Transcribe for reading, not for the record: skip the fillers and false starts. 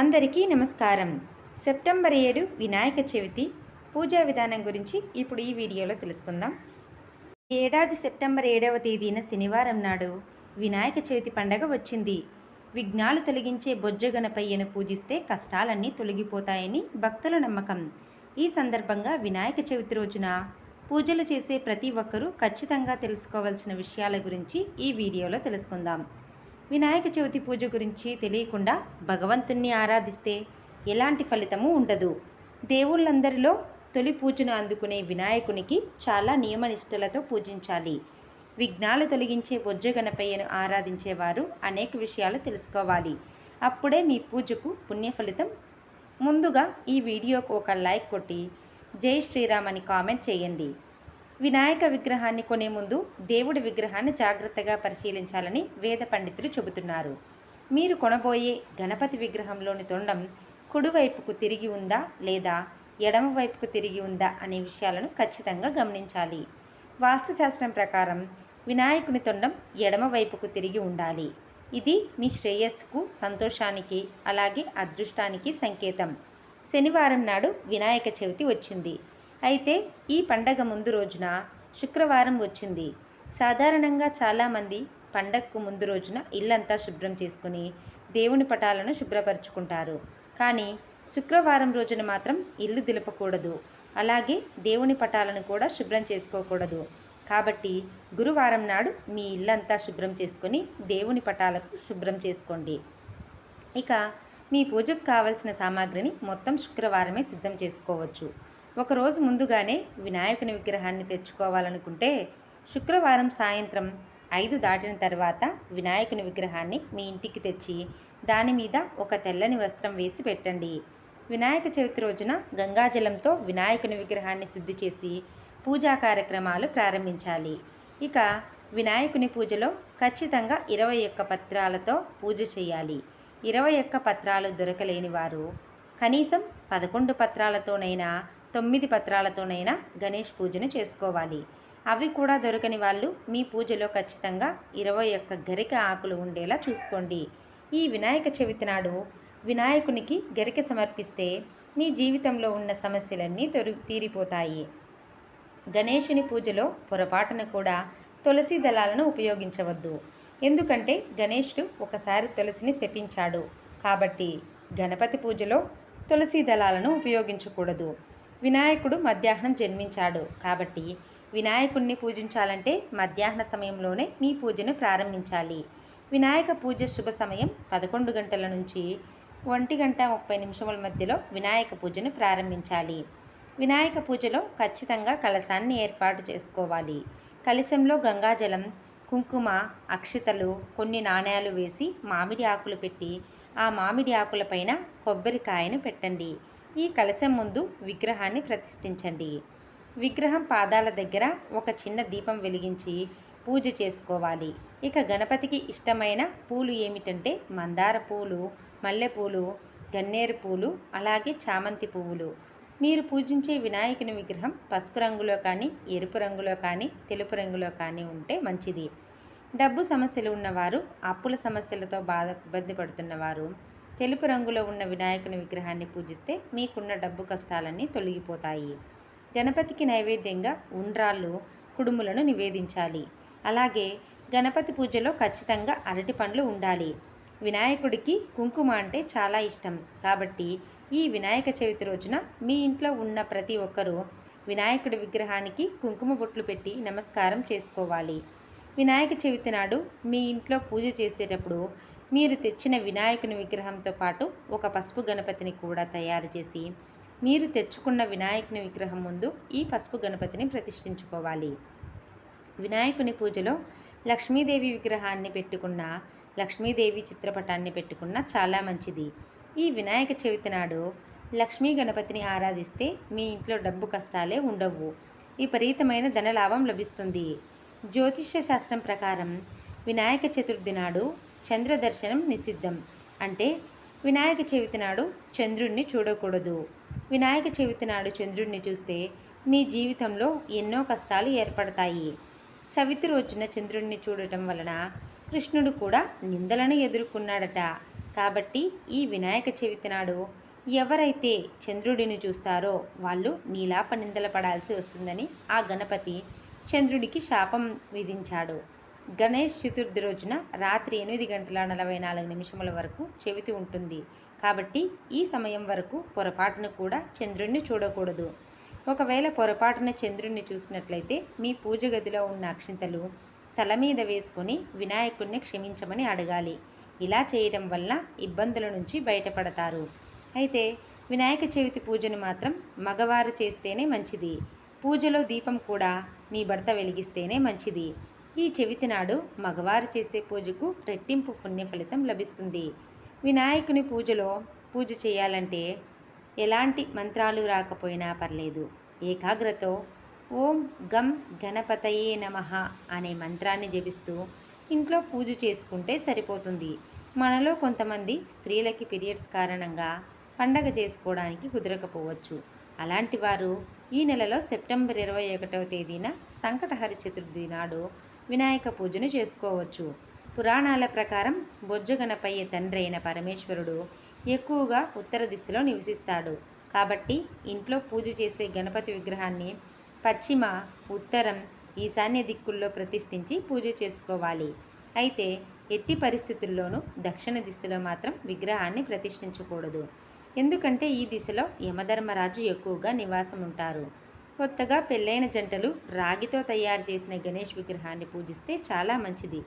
అందరికీ నమస్కారం. సెప్టెంబర్ 7 వినాయక చవితి పూజా విధానం గురించి ఇప్పుడు ఈ వీడియోలో తెలుసుకుందాం. ఏడాది సెప్టెంబర్ 7వ తేదీన శనివారం నాడు వినాయక చవితి పండగ వచ్చింది. విఘ్నాలు తొలగించే బొజ్జ గణపయ్యను పూజిస్తే కష్టాలన్నీ తొలగిపోతాయని భక్తుల నమ్మకం. ఈ సందర్భంగా వినాయక చవితి రోజున పూజలు చేసే ప్రతి ఒక్కరూ ఖచ్చితంగా తెలుసుకోవాల్సిన విషయాల గురించి ఈ వీడియోలో తెలుసుకుందాం. వినాయక చవితి పూజ గురించి తెలియకుండా భగవంతుణ్ణి ఆరాధిస్తే ఎలాంటి ఫలితము ఉండదు. దేవుళ్ళందరిలో తొలి పూజను అందుకునే వినాయకునికి చాలా నియమనిష్టలతో పూజించాలి. విఘ్నాలు తొలగించే బొజ్జ గణపయ్యను ఆరాధించేవారు అనేక విషయాలు తెలుసుకోవాలి. అప్పుడే మీ పూజకు పుణ్య ఫలితం. ముందుగా ఈ వీడియోకు ఒక లైక్ కొట్టి జై శ్రీరామ్ అని కామెంట్ చేయండి. వినాయక విగ్రహాన్ని కొనే ముందు దేవుడి విగ్రహాన్ని జాగ్రత్తగా పరిశీలించాలని వేద పండితులు చెబుతున్నారు. మీరు కొనబోయే గణపతి విగ్రహంలోని తొండం కుడివైపుకు తిరిగి ఉందా లేదా ఎడమవైపుకు తిరిగి ఉందా అనే విషయాలను ఖచ్చితంగా గమనించాలి. వాస్తుశాస్త్రం ప్రకారం వినాయకుని తొండం ఎడమవైపుకు తిరిగి ఉండాలి. ఇది మీ శ్రేయస్సుకు, సంతోషానికి, అలాగే అదృష్టానికి సంకేతం. శనివారం నాడు వినాయక చవితి వచ్చింది. అయితే ఈ పండగ ముందు రోజున శుక్రవారం వచ్చింది. సాధారణంగా చాలామంది పండగకు ముందు రోజున ఇల్లంతా శుభ్రం చేసుకుని దేవుని పటాలను శుభ్రపరచుకుంటారు. కానీ శుక్రవారం రోజున మాత్రం ఇల్లు దులపకూడదు, అలాగే దేవుని పటాలను కూడా శుభ్రం చేసుకోకూడదు. కాబట్టి గురువారం నాడు మీ ఇల్లంతా శుభ్రం చేసుకొని దేవుని పటాలకు శుభ్రం చేసుకోండి. ఇక మీ పూజకు కావలసిన సామాగ్రిని మొత్తం శుక్రవారమే సిద్ధం చేసుకోవచ్చు. ఒకరోజు ముందుగానే వినాయకుని విగ్రహాన్ని తెచ్చుకోవాలనుకుంటే శుక్రవారం సాయంత్రం 5 దాటిన తర్వాత వినాయకుని విగ్రహాన్ని మీ ఇంటికి తెచ్చి దాని మీద ఒక తెల్లని వస్త్రం వేసి పెట్టండి. వినాయక చవితి రోజున గంగాజలంతో వినాయకుని విగ్రహాన్ని శుద్ధి చేసి పూజా కార్యక్రమాలు ప్రారంభించాలి. ఇక వినాయకుని పూజలో ఖచ్చితంగా 21 పత్రాలతో పూజ చేయాలి. 21 పత్రాలు దొరకలేని వారు కనీసం 11 పత్రాలతోనైనా 9 పత్రాలతోనైనా గణేష్ పూజను చేసుకోవాలి. అవి కూడా దొరకని వాళ్ళు మీ పూజలో ఖచ్చితంగా 21 గరిక ఆకులు ఉండేలా చూసుకోండి. ఈ వినాయక చవితి నాడు వినాయకునికి గరిక సమర్పిస్తే మీ జీవితంలో ఉన్న సమస్యలన్నీ తీరిపోతాయి. గణేషుని పూజలో పొరపాటున కూడా తులసి దళాలను ఉపయోగించవద్దు. ఎందుకంటే గణేశుడు ఒకసారి తులసిని శపించాడు. కాబట్టి గణపతి పూజలో తులసి దళాలను ఉపయోగించకూడదు. వినాయకుడు మధ్యాహ్నం జన్మించాడు కాబట్టి వినాయకుడిని పూజించాలంటే మధ్యాహ్న సమయంలోనే మీ పూజను ప్రారంభించాలి. వినాయక పూజ శుభ సమయం 11 గంటల నుంచి 1:30 మధ్యలో వినాయక పూజను ప్రారంభించాలి. వినాయక పూజలో ఖచ్చితంగా కలశాన్ని ఏర్పాటు చేసుకోవాలి. కలశంలో గంగాజలం, కుంకుమ, అక్షతలు, కొన్ని నాణేలు వేసి మామిడి ఆకులు పెట్టి ఆ మామిడి ఆకులపైన కొబ్బరికాయను పెట్టండి. ఈ కలశం ముందు విగ్రహాన్ని ప్రతిష్ఠించండి. విగ్రహం పాదాల దగ్గర ఒక చిన్న దీపం వెలిగించి పూజ చేసుకోవాలి. ఇక గణపతికి ఇష్టమైన పూలు ఏమిటంటే మందార పూలు, మల్లెపూలు, గన్నేరు పూలు, అలాగే చామంతి పువ్వులు. మీరు పూజించే వినాయకుని విగ్రహం పసుపు రంగులో కానీ, ఎరుపు రంగులో కానీ, తెలుపు రంగులో కానీ ఉంటే మంచిది. డబ్బు సమస్యలు ఉన్నవారు, అప్పుల సమస్యలతో ఇబ్బంది పడుతున్నవారు తెలుపు రంగులో ఉన్న వినాయకుని విగ్రహాన్ని పూజిస్తే మీకున్న డబ్బు కష్టాలన్నీ తొలగిపోతాయి. గణపతికి నైవేద్యంగా ఉండ్రాళ్ళు, కుడుములను నివేదించాలి. అలాగే గణపతి పూజలో ఖచ్చితంగా అరటి పండ్లు ఉండాలి. వినాయకుడికి కుంకుమ అంటే చాలా ఇష్టం కాబట్టి ఈ వినాయక చవితి రోజున మీ ఇంట్లో ఉన్న ప్రతి ఒక్కరూ వినాయకుడి విగ్రహానికి కుంకుమ బొట్లు పెట్టి నమస్కారం చేసుకోవాలి. వినాయక చవితి నాడు మీ ఇంట్లో పూజ చేసేటప్పుడు మీరు తెచ్చిన వినాయకుని విగ్రహంతో పాటు ఒక పసుపు గణపతిని కూడా తయారు చేసి మీరు తెచ్చుకున్న వినాయకుని విగ్రహం ముందు ఈ పసుపు గణపతిని ప్రతిష్ఠించుకోవాలి. వినాయకుని పూజలో లక్ష్మీదేవి విగ్రహాన్ని పెట్టుకున్న, లక్ష్మీదేవి చిత్రపటాన్ని పెట్టుకున్న చాలా మంచిది. ఈ వినాయక చవితి నాడు లక్ష్మీ గణపతిని ఆరాధిస్తే మీ ఇంట్లో డబ్బు కష్టాలే ఉండవు, విపరీతమైన ధనలాభం లభిస్తుంది. జ్యోతిష్య శాస్త్రం ప్రకారం వినాయక చతుర్థి నాడు చంద్ర దర్శనం నిషిద్ధం. అంటే వినాయక చవితి నాడు చంద్రుడిని చూడకూడదు. వినాయక చవితి నాడు చంద్రుడిని చూస్తే మీ జీవితంలో ఎన్నో కష్టాలు ఏర్పడతాయి. చవితి రోజున చంద్రుడిని చూడటం వలన కృష్ణుడు కూడా నిందలను ఎదుర్కొన్నాడట. కాబట్టి ఈ వినాయక చవితి నాడు ఎవరైతే చంద్రుడిని చూస్తారో వాళ్ళు నీలాప నిందల పడాల్సి వస్తుందని ఆ గణపతి చంద్రుడికి శాపం విధించాడు. గణేష్ చతుర్థి రోజున రాత్రి 8 గంటల 44 నిమిషముల వరకు చవితి ఉంటుంది. కాబట్టి ఈ సమయం వరకు పొరపాటున కూడా చంద్రుడిని చూడకూడదు. ఒకవేళ పొరపాటున చంద్రుడిని చూసినట్లయితే మీ పూజ గదిలో ఉన్న అక్షింతలు తల మీద వేసుకొని వినాయకుడిని క్షమించమని అడగాలి. ఇలా చేయడం వల్ల ఇబ్బందుల నుంచి బయటపడతారు. అయితే వినాయక చవితి పూజను మాత్రం మగవారు చేస్తేనే మంచిది. పూజలో దీపం కూడా మీ భర్త వెలిగిస్తేనే మంచిది. ఈ చవితి నాడు మగవారు చేసే పూజకు రెట్టింపు పుణ్య ఫలితం లభిస్తుంది. వినాయకుని పూజ చేయాలంటే ఎలాంటి మంత్రాలు రాకపోయినా పర్లేదు. ఏకాగ్రతో ఓం గం గణపతయే నమః అనే మంత్రాన్ని జపిస్తూ ఇంట్లో పూజ చేసుకుంటే సరిపోతుంది. మనలో కొంతమంది స్త్రీలకి పీరియడ్స్ కారణంగా పండగ చేసుకోవడానికి కుదరకపోవచ్చు. అలాంటి వారు ఈ నెలలో సెప్టెంబర్ 21వ తేదీన సంకటహర చతుర్థి నాడు వినాయక పూజను చేసుకోవచ్చు. పురాణాల ప్రకారం బొజ్జగణపయ్య తండ్రి అయిన పరమేశ్వరుడు ఎక్కువగా ఉత్తర దిశలో నివసిస్తాడు. కాబట్టి ఇంట్లో పూజ చేసే గణపతి విగ్రహాన్ని పశ్చిమ, ఉత్తరం, ఈశాన్య దిక్కుల్లో ప్రతిష్ఠించి పూజ చేసుకోవాలి. అయితే ఎట్టి పరిస్థితుల్లోనూ దక్షిణ దిశలో మాత్రం విగ్రహాన్ని ప్రతిష్ఠించకూడదు. ఎందుకంటే ఈ దిశలో యమధర్మరాజు ఎక్కువగా నివాసం ఉంటారు. కొత్తగా పెళ్ళైన జంటలు రాగితో తయారు చేసిన గణేష్ విగ్రహాన్ని పూజిస్తే చాలా మంచిది.